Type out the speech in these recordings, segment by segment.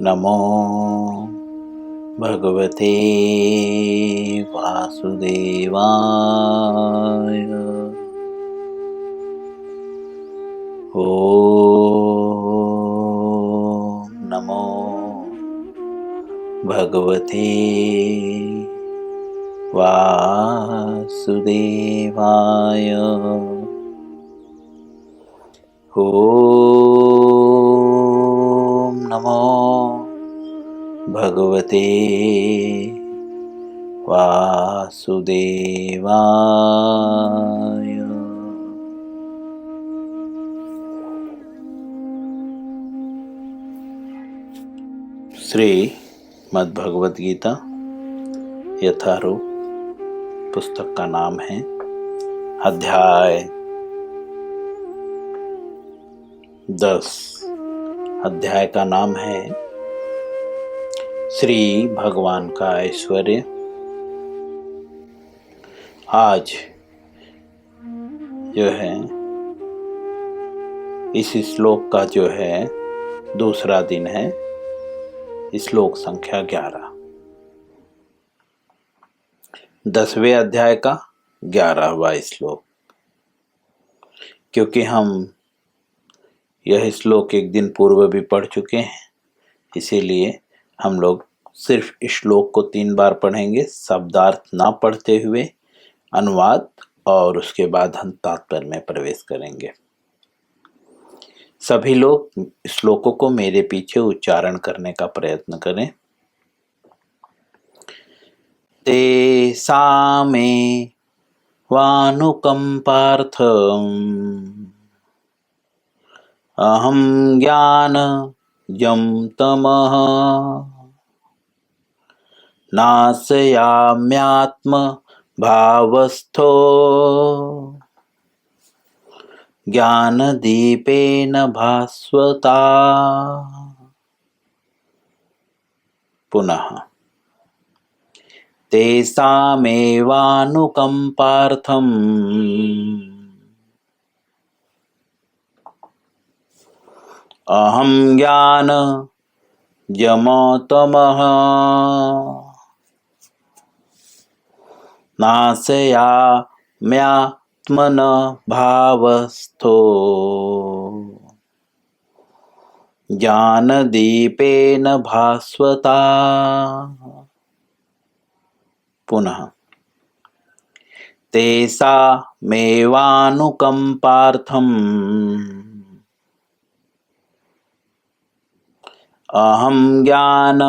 नमो भगवते वासुदेवाय। ओम नमो भगवते वासुदेवाय। ओम नमो भगवते वासुदेवाय। श्री मद्भगवत गीता यथारूप पुस्तक का नाम है। अध्याय 10। अध्याय का नाम है श्री भगवान का ऐश्वर्य। आज जो है इस श्लोक का जो है दूसरा दिन है। श्लोक संख्या 11, 10वें अध्याय का 11वां श्लोक। क्योंकि हम यह श्लोक एक दिन पूर्व भी पढ़ चुके हैं, इसीलिए हम लोग सिर्फ इस श्लोक को 3 बार पढ़ेंगे, शब्दार्थ ना पढ़ते हुए अनुवाद, और उसके बाद हम तात्पर्य में प्रवेश करेंगे। सभी लोग श्लोकों को मेरे पीछे उच्चारण करने का प्रयत्न करें। ते सामे वानुकंपार्थम अहम ज्ञान जम तमः नाशयाम्यात्म भावस्थो ज्ञान दीपेन भास्वता। पुनः तेषामेवानुकंपार्थम् अहं ज्ञान जमतमः नाशयाम्यात्मन भावस्थो ज्ञानदीपेन भास्वता। पुनः तेषामेवानुकंपार्थम् अहं ज्ञान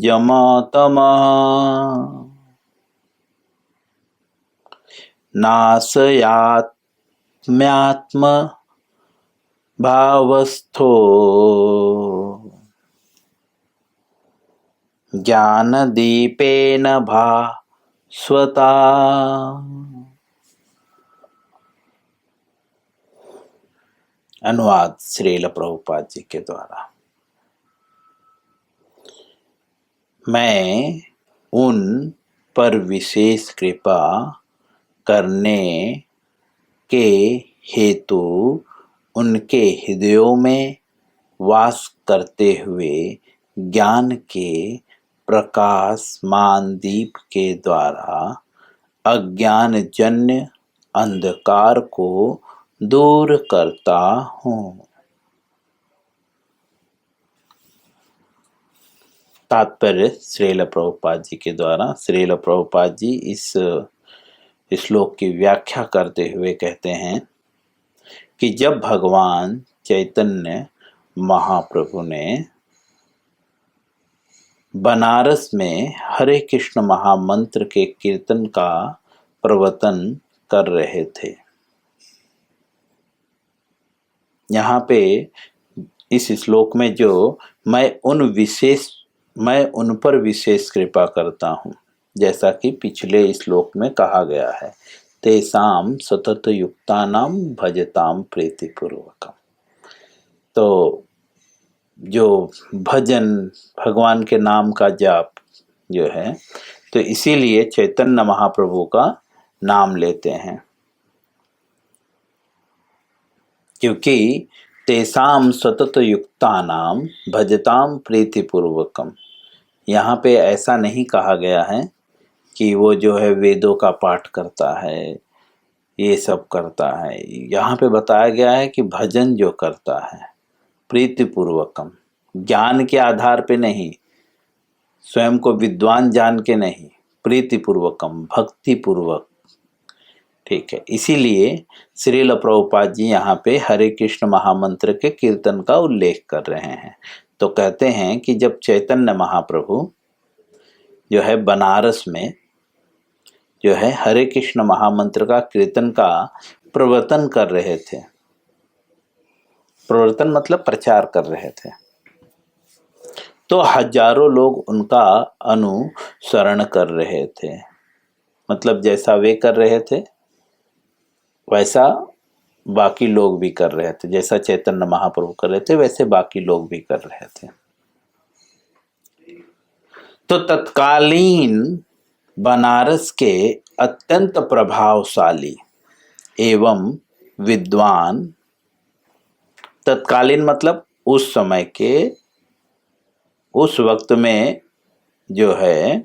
जमतमः नाशयाम्यात्म भावस्थो ज्ञानदीपेन भास्वता। अनुवाद श्रील प्रभुपाद जी के द्वारा। मैं उन पर विशेष कृपा करने के हेतु उनके हृदयों में वास करते हुए ज्ञान के प्रकाशमान दीप के द्वारा अज्ञानजन्य अंधकार को दूर करता हूँ। तात्पर्य श्रील प्रभुपाद जी के द्वारा। श्रील प्रभुपाद जी इस श्लोक की व्याख्या करते हुए कहते हैं कि जब भगवान चैतन्य महाप्रभु ने बनारस में हरे कृष्ण महामंत्र के कीर्तन का प्रवचन कर रहे थे, यहाँ पे इस श्लोक में जो मैं उन पर विशेष कृपा करता हूँ, जैसा कि पिछले श्लोक में कहा गया है, तेषाम सतत युक्तानाम भजताम प्रीतिपूर्वकम। तो जो भजन, भगवान के नाम का जाप जो है, तो इसीलिए चैतन्य महाप्रभु का नाम लेते हैं, क्योंकि तेसाम सतत युक्तानाम भजताम प्रीतिपूर्वकम। यहाँ पे ऐसा नहीं कहा गया है कि वो जो है वेदों का पाठ करता है, ये सब करता है। यहाँ पे बताया गया है कि भजन जो करता है प्रीतिपूर्वकम, ज्ञान के आधार पे नहीं, स्वयं को विद्वान जान के नहीं, प्रीतिपूर्वकम, भक्ति पूर्वक। ठीक है, इसीलिए श्रील प्रभुपाद जी यहाँ पे हरे कृष्ण महामंत्र के कीर्तन का उल्लेख कर रहे हैं। तो कहते हैं कि जब चैतन्य महाप्रभु जो है बनारस में जो है हरे कृष्ण महामंत्र का कीर्तन का प्रवर्तन कर रहे थे, प्रवर्तन मतलब प्रचार कर रहे थे, तो हजारों लोग उनका अनुसरण कर रहे थे। मतलब जैसा वे कर रहे थे वैसा बाकी लोग भी कर रहे थे, जैसा चैतन्य महाप्रभु कर रहे थे वैसे बाकी लोग भी कर रहे थे। तो तत्कालीन बनारस के अत्यंत प्रभावशाली एवं विद्वान, तत्कालीन मतलब उस समय के, उस वक्त में जो है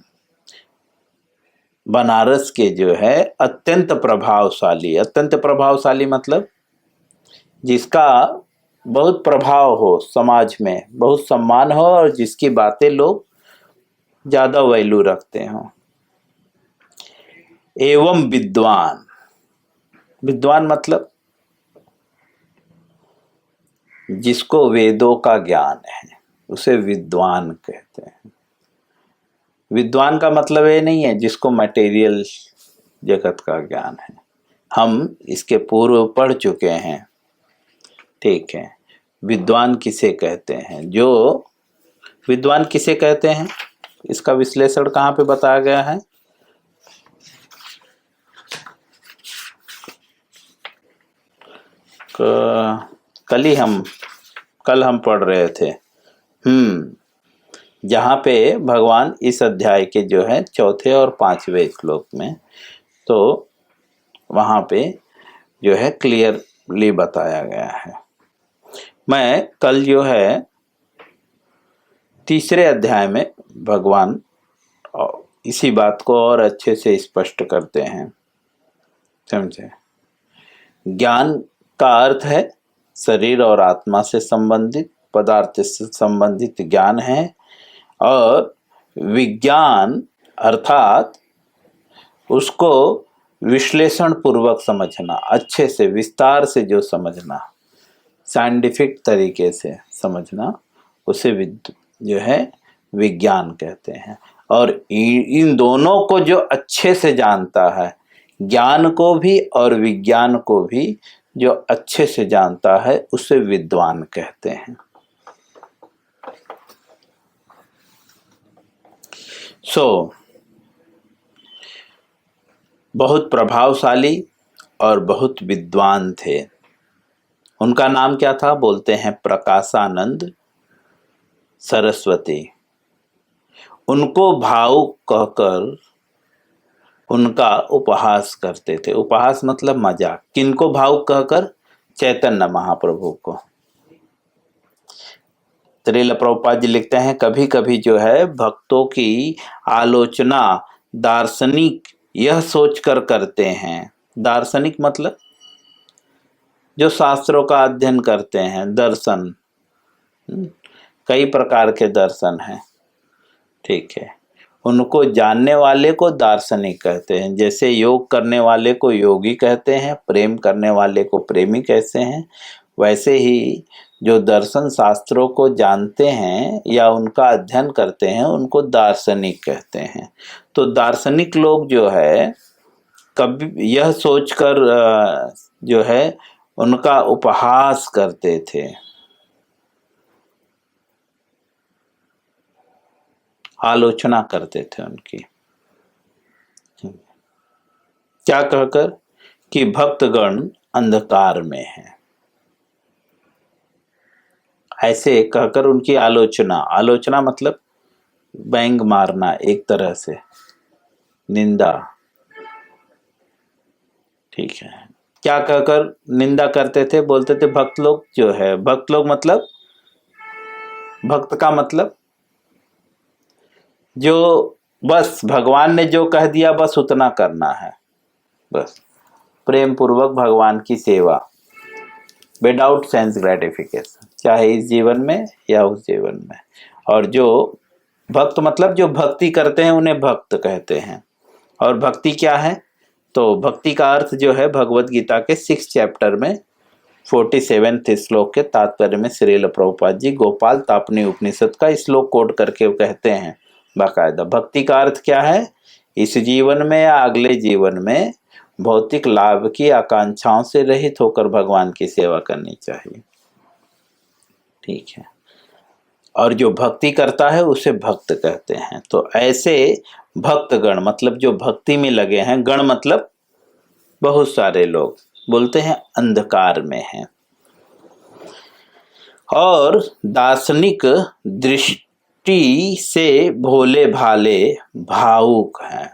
बनारस के जो है अत्यंत प्रभावशाली, अत्यंत प्रभावशाली मतलब जिसका बहुत प्रभाव हो, समाज में बहुत सम्मान हो और जिसकी बातें लोग ज्यादा वैल्यू रखते हो, एवं विद्वान। विद्वान मतलब जिसको वेदों का ज्ञान है उसे विद्वान कहते हैं। विद्वान का मतलब ये नहीं है जिसको मटेरियल जगत का ज्ञान है, हम इसके पूर्व पढ़ चुके हैं। ठीक है, विद्वान किसे कहते हैं, जो विद्वान किसे कहते हैं इसका विश्लेषण कहाँ पे बताया गया है? कल हम पढ़ रहे थे, जहाँ पे भगवान इस अध्याय के जो है चौथे और पांचवें श्लोक में, तो वहाँ पे जो है क्लियरली बताया गया है। मैं कल जो है तीसरे अध्याय में भगवान इसी बात को और अच्छे से स्पष्ट करते हैं, समझे। ज्ञान का अर्थ है शरीर और आत्मा से संबंधित, पदार्थ से संबंधित ज्ञान है, और विज्ञान अर्थात उसको विश्लेषण पूर्वक समझना, अच्छे से विस्तार से जो समझना, साइंटिफिक तरीके से समझना, उसे जो है विज्ञान कहते हैं। और इन दोनों को जो अच्छे से जानता है, ज्ञान को भी और विज्ञान को भी जो अच्छे से जानता है उसे विद्वान कहते हैं। बहुत प्रभावशाली और बहुत विद्वान थे। उनका नाम क्या था? बोलते हैं प्रकाशानंद सरस्वती। उनको भावुक कहकर उनका उपहास करते थे। उपहास मतलब मजाक। किनको भावुक कहकर? चैतन्य महाप्रभु को। श्रील प्रभुपाद जी लिखते हैं कभी कभी जो है भक्तों की आलोचना दार्शनिक यह सोचकर करते हैं। दार्शनिक मतलब जो शास्त्रों का अध्ययन करते हैं, दर्शन, कई प्रकार के दर्शन हैं। ठीक है, उनको जानने वाले को दार्शनिक कहते हैं। जैसे योग करने वाले को योगी कहते हैं, प्रेम करने वाले को प्रेमी कहते हैं, वैसे ही जो दर्शन शास्त्रों को जानते हैं या उनका अध्ययन करते हैं उनको दार्शनिक कहते हैं। तो दार्शनिक लोग जो है कभी यह सोचकर जो है उनका उपहास करते थे, आलोचना करते थे उनकी। क्या कहकर? कि भक्तगण अंधकार में है, ऐसे कहकर उनकी आलोचना। आलोचना मतलब व्यंग मारना, एक तरह से निंदा। ठीक है, क्या कहकर निंदा करते थे? बोलते थे भक्त लोग जो है, भक्त लोग मतलब भक्त का मतलब जो बस भगवान ने जो कह दिया बस उतना करना है, बस प्रेम पूर्वक भगवान की सेवा विदाउट सेंस ग्रेटिफिकेशन, चाहे इस जीवन में या उस जीवन में। और जो भक्त मतलब जो भक्ति करते हैं उन्हें भक्त कहते हैं। और भक्ति क्या है? तो भक्ति का अर्थ जो है भगवत गीता के 6 चैप्टर में 47 श्लोक के तात्पर्य में श्रील प्रभुपाद जी गोपाल तापनी उपनिषद का श्लोक कोट करके वो कहते हैं बाकायदा, भक्ति का अर्थ क्या है? इस जीवन में या अगले जीवन में भौतिक लाभ की आकांक्षाओं से रहित होकर भगवान की सेवा करनी चाहिए। ठीक है। और जो भक्ति करता है उसे भक्त कहते हैं। तो ऐसे भक्तगण मतलब जो भक्ति में लगे हैं, गण मतलब बहुत सारे लोग, बोलते हैं अंधकार में हैं और दार्शनिक दृष्टि से भोले भाले भावुक हैं।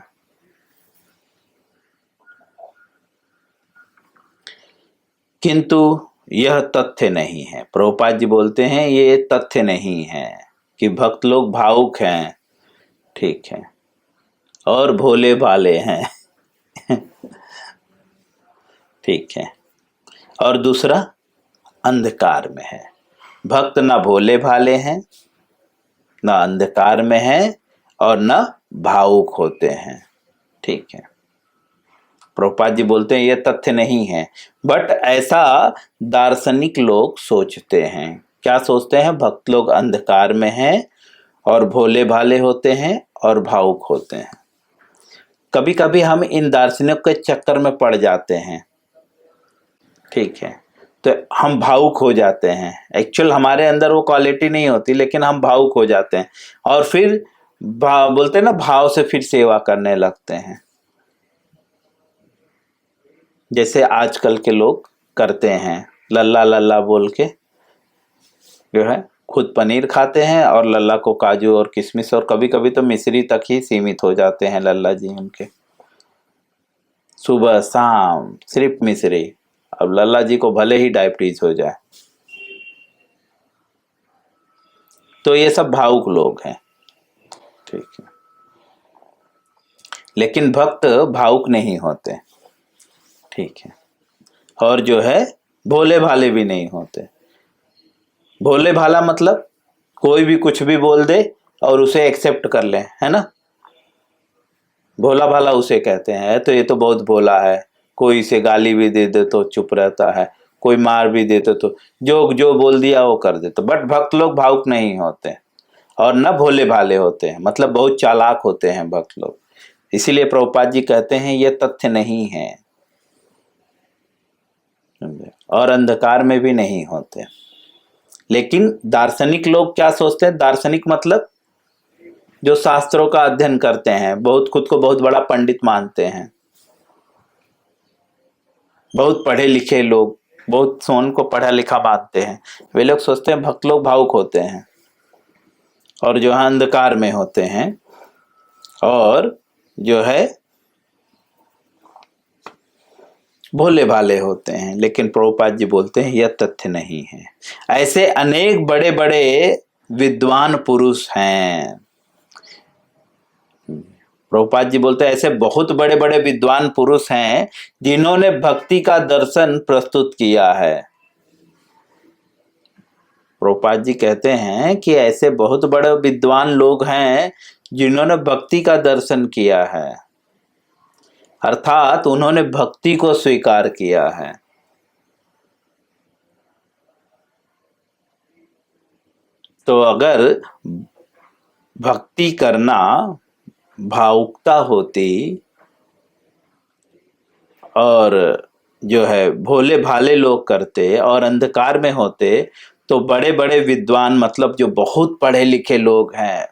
किंतु यह तथ्य नहीं है। प्रभुपाद जी बोलते हैं ये तथ्य नहीं है कि भक्त लोग भावुक हैं, ठीक है, और भोले भाले हैं ठीक है। और दूसरा अंधकार में है। भक्त न भोले भाले हैं, न अंधकार में हैं और न भावुक होते हैं, ठीक है। प्रभुपाद जी बोलते हैं यह तथ्य नहीं है, बट ऐसा दार्शनिक लोग सोचते हैं। क्या सोचते हैं? भक्त लोग अंधकार में हैं और भोले भाले होते हैं और भावुक होते हैं। कभी कभी हम इन दार्शनिकों के चक्कर में पड़ जाते हैं, ठीक है, तो हम भावुक हो जाते हैं। एक्चुअल हमारे अंदर वो क्वालिटी नहीं होती, लेकिन हम भावुक हो जाते हैं और फिर बोलते हैं ना, भाव से फिर सेवा करने लगते हैं। जैसे आजकल के लोग करते हैं, लल्ला लल्ला बोल के जो है खुद पनीर खाते हैं और लल्ला को काजू और किशमिश और कभी कभी तो मिश्री तक ही सीमित हो जाते हैं लल्ला जी उनके, सुबह शाम सिर्फ मिश्री। अब लल्ला जी को भले ही डायबिटीज हो जाए। तो ये सब भावुक लोग हैं, ठीक है। लेकिन भक्त भावुक नहीं होते, ठीक है। और जो है भोले भाले भी नहीं होते। भोले भाला मतलब कोई भी कुछ भी बोल दे और उसे एक्सेप्ट कर ले, है ना। भोला भाला उसे कहते हैं, तो ये तो बहुत भोला है। कोई इसे गाली भी दे दे तो चुप रहता है, कोई मार भी देते तो जो जो बोल दिया वो कर देते। बट भक्त लोग भावुक नहीं होते और न भोले भाले होते हैं, मतलब बहुत चालाक होते हैं भक्त लोग। इसीलिए प्रभुपाद जी कहते हैं ये तथ्य नहीं है, और अंधकार में भी नहीं होते। लेकिन दार्शनिक लोग क्या सोचते हैं? दार्शनिक मतलब जो शास्त्रों का अध्ययन करते हैं, बहुत खुद को बहुत बड़ा पंडित मानते हैं, बहुत पढ़े लिखे लोग, बहुत सोन को पढ़ा लिखा मानते हैं, वे लोग सोचते हैं भक्त लोग भावुक होते हैं और जो है अंधकार में होते हैं और जो है भोले भाले होते हैं। लेकिन प्रभुपाद जी बोलते हैं यह तथ्य नहीं है। ऐसे अनेक बड़े बड़े विद्वान पुरुष हैं। प्रभुपाद जी बोलते हैं ऐसे बहुत बड़े बड़े विद्वान पुरुष हैं जिन्होंने भक्ति का दर्शन प्रस्तुत किया है। प्रभुपाद जी कहते हैं कि ऐसे बहुत बड़े विद्वान लोग हैं जिन्होंने भक्ति का दर्शन किया है, अर्थात उन्होंने भक्ति को स्वीकार किया है। तो अगर भक्ति करना भावुकता होती और जो है भोले भाले लोग करते और अंधकार में होते, तो बड़े बड़े विद्वान मतलब जो बहुत पढ़े लिखे लोग हैं,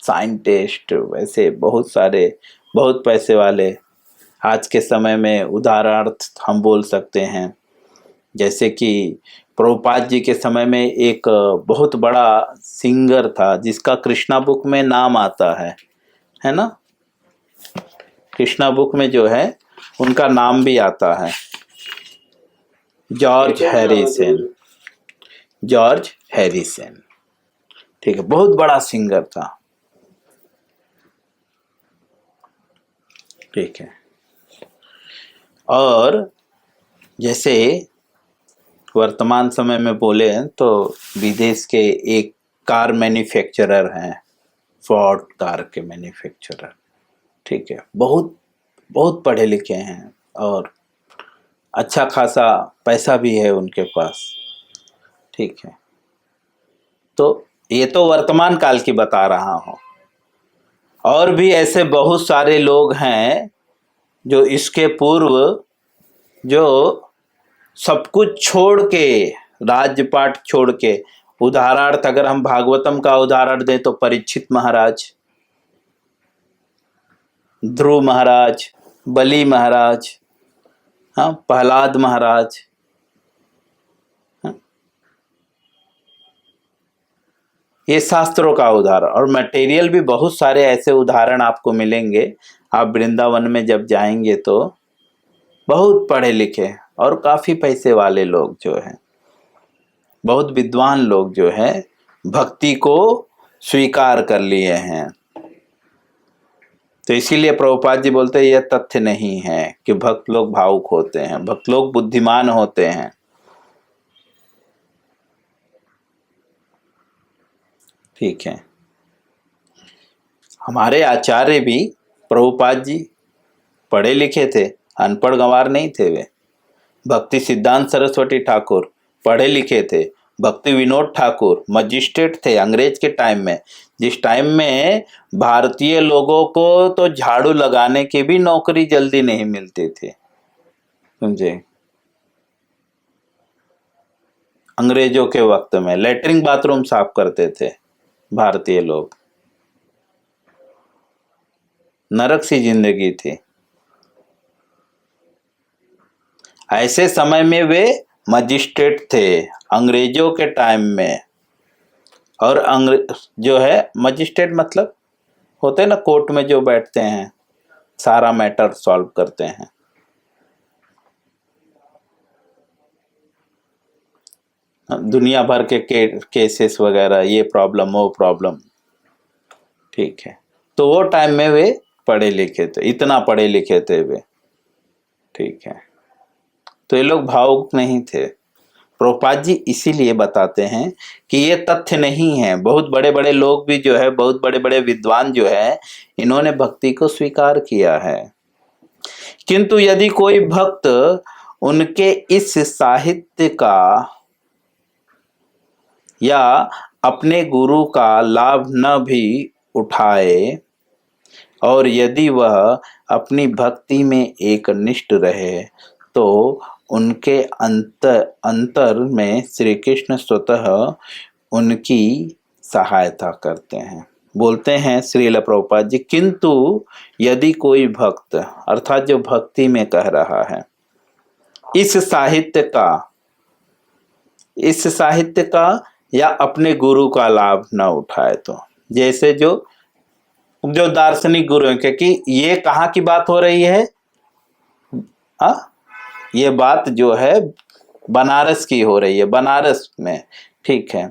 साइंटिस्ट, वैसे बहुत सारे बहुत पैसे वाले, आज के समय में उदाहरणार्थ हम बोल सकते हैं जैसे कि प्रभुपाद जी के समय में एक बहुत बड़ा सिंगर था जिसका कृष्णा बुक में नाम आता है ना। कृष्णा बुक में जो है उनका नाम भी आता है। जॉर्ज हैरिसन, जॉर्ज हैरिसन, ठीक है, बहुत बड़ा सिंगर था। ठीक है। और जैसे वर्तमान समय में बोले तो विदेश के एक कार मैन्युफैक्चरर हैं, फोर्ड कार के मैन्युफैक्चरर, ठीक है, बहुत बहुत पढ़े लिखे हैं और अच्छा खासा पैसा भी है उनके पास। ठीक है, तो ये तो वर्तमान काल की बता रहा हूँ, और भी ऐसे बहुत सारे लोग हैं जो इसके पूर्व जो सब कुछ छोड़ के, राज्यपाट छोड़ के, उदाहरणार्थ अगर हम भागवतम का उदाहरण दें तो परीक्षित महाराज, ध्रुव महाराज, बलि महाराज, हाँ, प्रहलाद महाराज, हाँ? ये शास्त्रों का उदाहरण, और मटेरियल भी बहुत सारे ऐसे उदाहरण आपको मिलेंगे। आप वृंदावन में जब जाएंगे तो बहुत पढ़े लिखे और काफी पैसे वाले लोग जो हैं, बहुत विद्वान लोग जो हैं, भक्ति को स्वीकार कर लिए हैं। तो इसीलिए प्रभुपाद जी बोलते हैं यह तथ्य नहीं है कि भक्त लोग भावुक होते हैं, भक्त लोग बुद्धिमान होते हैं। ठीक है, हमारे आचार्य भी प्रभुपाद जी पढ़े लिखे थे, अनपढ़ गंवार नहीं थे वे। भक्ति सिद्धांत सरस्वती ठाकुर पढ़े लिखे थे। भक्ति विनोद ठाकुर मजिस्ट्रेट थे अंग्रेज के टाइम में, जिस टाइम में भारतीय लोगों को तो झाड़ू लगाने की भी नौकरी जल्दी नहीं मिलती थी, समझे। अंग्रेजों के वक्त में लेटरिन बाथरूम साफ करते थे भारतीय लोग, नरक सी जिंदगी थी। ऐसे समय में वे मजिस्ट्रेट थे अंग्रेजों के टाइम में। और जो है मजिस्ट्रेट मतलब होते हैं ना कोर्ट में जो बैठते हैं, सारा मैटर सॉल्व करते हैं। दुनिया भर के केसेस वगैरह, ये प्रॉब्लम वो प्रॉब्लम। ठीक है, तो वो टाइम में वे पढ़े लिखे थे, इतना पढ़े लिखे थे वे। ठीक है, तो ये लोग भावुक नहीं थे। प्रभुपाद जी इसीलिए बताते हैं कि ये तथ्य नहीं है। बहुत बड़े बड़े लोग भी जो है, बहुत बड़े बड़े विद्वान जो है, इन्होंने भक्ति को स्वीकार किया है। किंतु यदि कोई भक्त उनके इस साहित्य का या अपने गुरु का लाभ न भी उठाए, और यदि वह अपनी भक्ति में एक निष्ठ रहे, तो उनके अंतर में श्री कृष्ण स्वतः उनकी सहायता करते हैं। बोलते हैं श्रील प्रभुपाद जी, किंतु यदि कोई भक्त, अर्थात जो भक्ति में कह रहा है, इस साहित्य का या अपने गुरु का लाभ न उठाए, तो जैसे जो दार्शनिक गुरु हैं, क्योंकि ये कहाँ की बात हो रही है, ये बात जो है बनारस की हो रही है, बनारस में। ठीक है,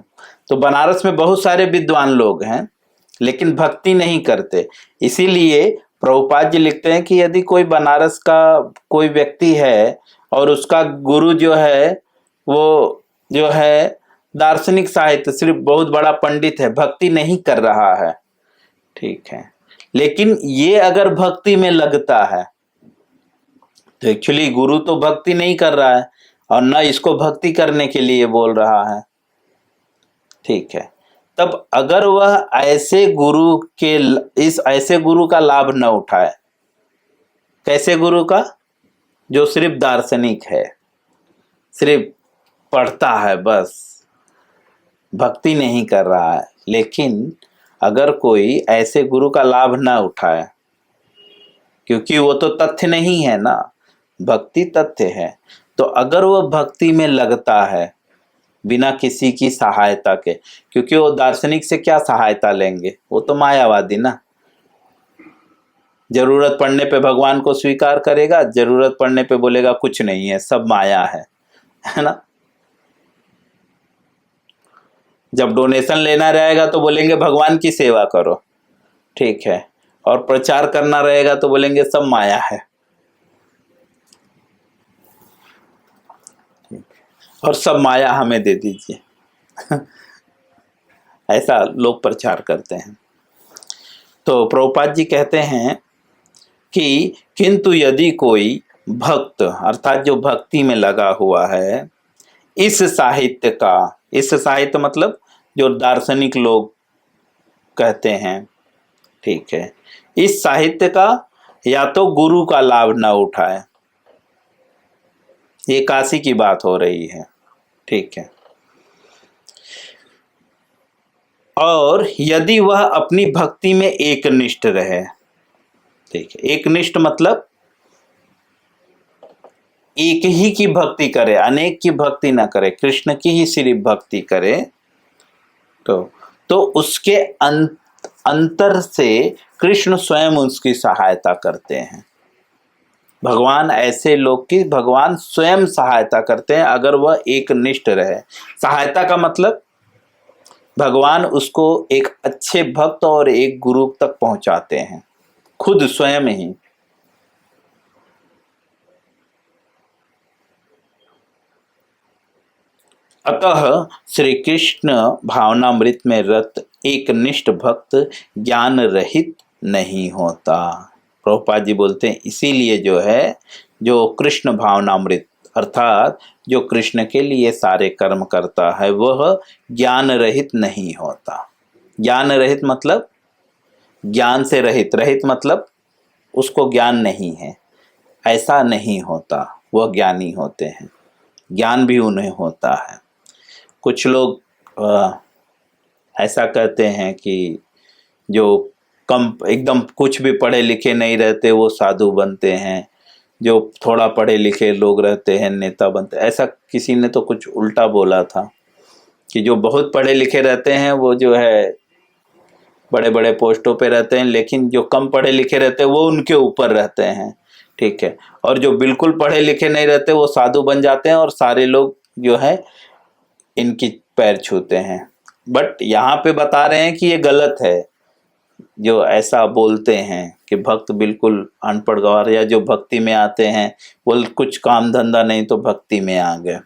तो बनारस में बहुत सारे विद्वान लोग हैं लेकिन भक्ति नहीं करते। इसीलिए प्रभुपाद जी लिखते हैं कि यदि कोई बनारस का कोई व्यक्ति है और उसका गुरु जो है वो जो है दार्शनिक साहित्य, सिर्फ बहुत बड़ा पंडित है, भक्ति नहीं कर रहा है, ठीक है, लेकिन ये अगर भक्ति में लगता है तो एक्चुअली गुरु तो भक्ति नहीं कर रहा है और न इसको भक्ति करने के लिए बोल रहा है। ठीक है, तब अगर वह ऐसे गुरु का लाभ न उठाए, कैसे गुरु का, जो सिर्फ दार्शनिक है, सिर्फ पढ़ता है बस, भक्ति नहीं कर रहा है, लेकिन अगर कोई ऐसे गुरु का लाभ न उठाए, क्योंकि वो तो तथ्य नहीं है ना, भक्ति तथ्य है, तो अगर वह भक्ति में लगता है बिना किसी की सहायता के, क्योंकि वो दार्शनिक से क्या सहायता लेंगे, वो तो मायावादी ना, जरूरत पड़ने पे भगवान को स्वीकार करेगा, जरूरत पड़ने पे बोलेगा कुछ नहीं है, सब माया है है ना। जब डोनेशन लेना रहेगा तो बोलेंगे भगवान की सेवा करो, ठीक है, और प्रचार करना रहेगा तो बोलेंगे सब माया है, और सब माया हमें दे दीजिए। ऐसा लोग प्रचार करते हैं। तो प्रभुपाद जी कहते हैं कि किंतु यदि कोई भक्त, अर्थात जो भक्ति में लगा हुआ है, इस साहित्य का, इस साहित्य मतलब जो दार्शनिक लोग कहते हैं, ठीक है, इस साहित्य का या तो गुरु का लाभ न उठाए, ये काशी की बात हो रही है, ठीक है, और यदि वह अपनी भक्ति में एकनिष्ठ रहे, ठीक है, एकनिष्ठ मतलब एक ही की भक्ति करे, अनेक की भक्ति ना करे, कृष्ण की ही सिर्फ भक्ति करे, तो उसके अंतर से कृष्ण स्वयं उसकी सहायता करते हैं। भगवान ऐसे लोग की भगवान स्वयं सहायता करते हैं अगर वह एकनिष्ठ रहे। सहायता का मतलब भगवान उसको एक अच्छे भक्त और एक गुरु तक पहुंचाते हैं, खुद स्वयं ही। अतः श्री कृष्ण भावनामृत में रत एक निष्ठ भक्त ज्ञान रहित नहीं होता। प्रभुपाद जी बोलते हैं इसीलिए जो है, जो कृष्ण भावनामृत अर्थात जो कृष्ण के लिए सारे कर्म करता है वह ज्ञान रहित नहीं होता। ज्ञान रहित मतलब ज्ञान से रहित, रहित मतलब उसको ज्ञान नहीं है, ऐसा नहीं होता। वह ज्ञानी होते हैं, ज्ञान भी उन्हें होता है। कुछ लोग ऐसा कहते हैं कि जो कम एकदम कुछ भी पढ़े लिखे नहीं रहते वो साधु बनते हैं, जो थोड़ा पढ़े लिखे लोग रहते हैं नेता बनते। ऐसा किसी ने तो कुछ उल्टा बोला था कि जो बहुत पढ़े लिखे रहते हैं वो जो है बड़े बड़े पोस्टों पे रहते हैं, लेकिन जो कम पढ़े लिखे रहते हैं वो उनके ऊपर रहते हैं, ठीक है, और जो बिल्कुल पढ़े लिखे नहीं रहते वो साधु बन जाते हैं और सारे लोग जो है इनकी पैर छूते हैं। बट यहाँ पे बता रहे हैं कि ये गलत है जो ऐसा बोलते हैं कि भक्त बिल्कुल अनपढ़ गंवार, या जो भक्ति में आते हैं वो कुछ काम धंधा नहीं तो भक्ति में आ गए।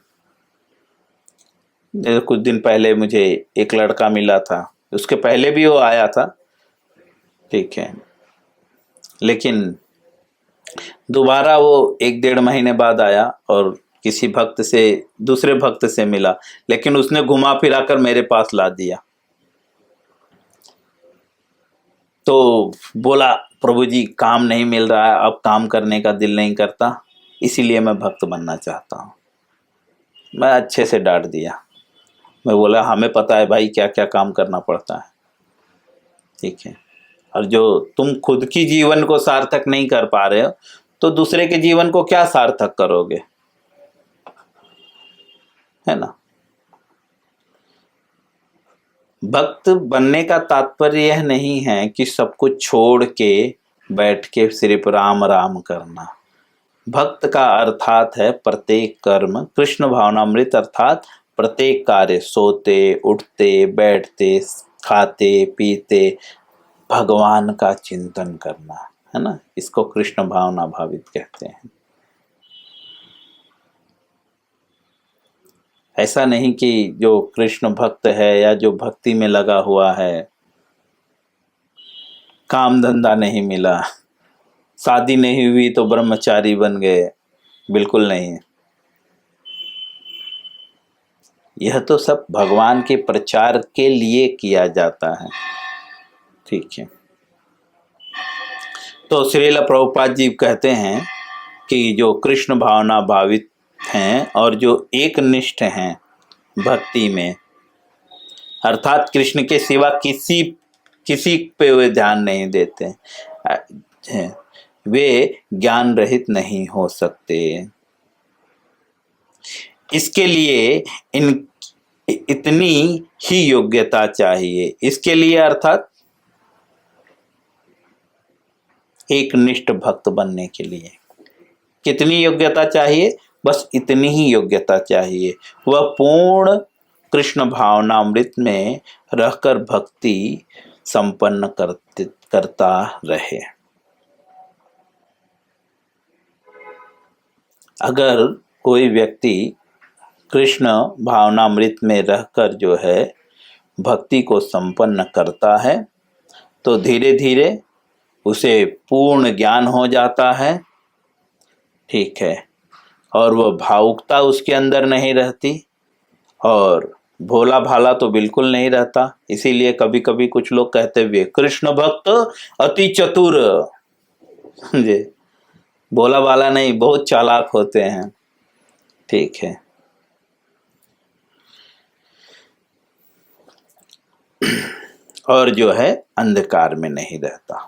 कुछ दिन पहले मुझे एक लड़का मिला था, उसके पहले भी वो आया था, ठीक है, लेकिन दोबारा वो 1-1.5 महीने बाद आया और किसी भक्त से, दूसरे भक्त से मिला, लेकिन उसने घुमा फिरा कर मेरे पास ला दिया। तो बोला प्रभु जी काम नहीं मिल रहा है, अब काम करने का दिल नहीं करता, इसीलिए मैं भक्त बनना चाहता हूँ। मैं अच्छे से डांट दिया। मैं बोला हमें पता है भाई क्या क्या काम करना पड़ता है, ठीक है, और जो तुम खुद की जीवन को सार्थक नहीं कर पा रहे हो तो दूसरे के जीवन को क्या सार्थक करोगे, है ना। भक्त बनने का तात्पर्य यह नहीं है कि सब कुछ छोड़ के बैठ के सिर्फ राम राम करना। भक्त का अर्थात है प्रत्येक कर्म कृष्ण भावनामृत, अर्थात प्रत्येक कार्य, सोते उठते बैठते खाते पीते भगवान का चिंतन करना, है ना। इसको कृष्ण भावना भावित कहते हैं। ऐसा नहीं कि जो कृष्ण भक्त है या जो भक्ति में लगा हुआ है काम धंधा नहीं मिला, शादी नहीं हुई तो ब्रह्मचारी बन गए, बिल्कुल नहीं। यह तो सब भगवान के प्रचार के लिए किया जाता है, ठीक है। तो श्रील प्रभुपाद जी कहते हैं कि जो कृष्ण भावना भावित हैं और जो एकनिष्ठ हैं भक्ति में, अर्थात कृष्ण के सिवा किसी किसी पे वे ध्यान नहीं देते हैं, वे ज्ञान रहित नहीं हो सकते। इसके लिए इन इतनी ही योग्यता चाहिए। इसके लिए अर्थात एक निष्ठ भक्त बनने के लिए कितनी योग्यता चाहिए? बस इतनी ही योग्यता चाहिए। वह पूर्ण कृष्ण भावनामृत में रहकर भक्ति संपन्न करता रहे। अगर कोई व्यक्ति कृष्ण भावनामृत में रहकर जो है भक्ति को संपन्न करता है तो धीरे धीरे उसे पूर्ण ज्ञान हो जाता है, ठीक है, और वह भावुकता उसके अंदर नहीं रहती और भोला भाला तो बिल्कुल नहीं रहता। इसीलिए कभी कभी कुछ लोग कहते हुए कृष्ण भक्त अति चतुर, जी, भोला भाला नहीं, बहुत चालाक होते हैं, ठीक है। और जो है अंधकार में नहीं रहता।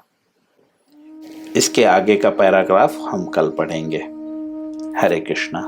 इसके आगे का पैराग्राफ हम कल पढ़ेंगे। हरे कृष्णा।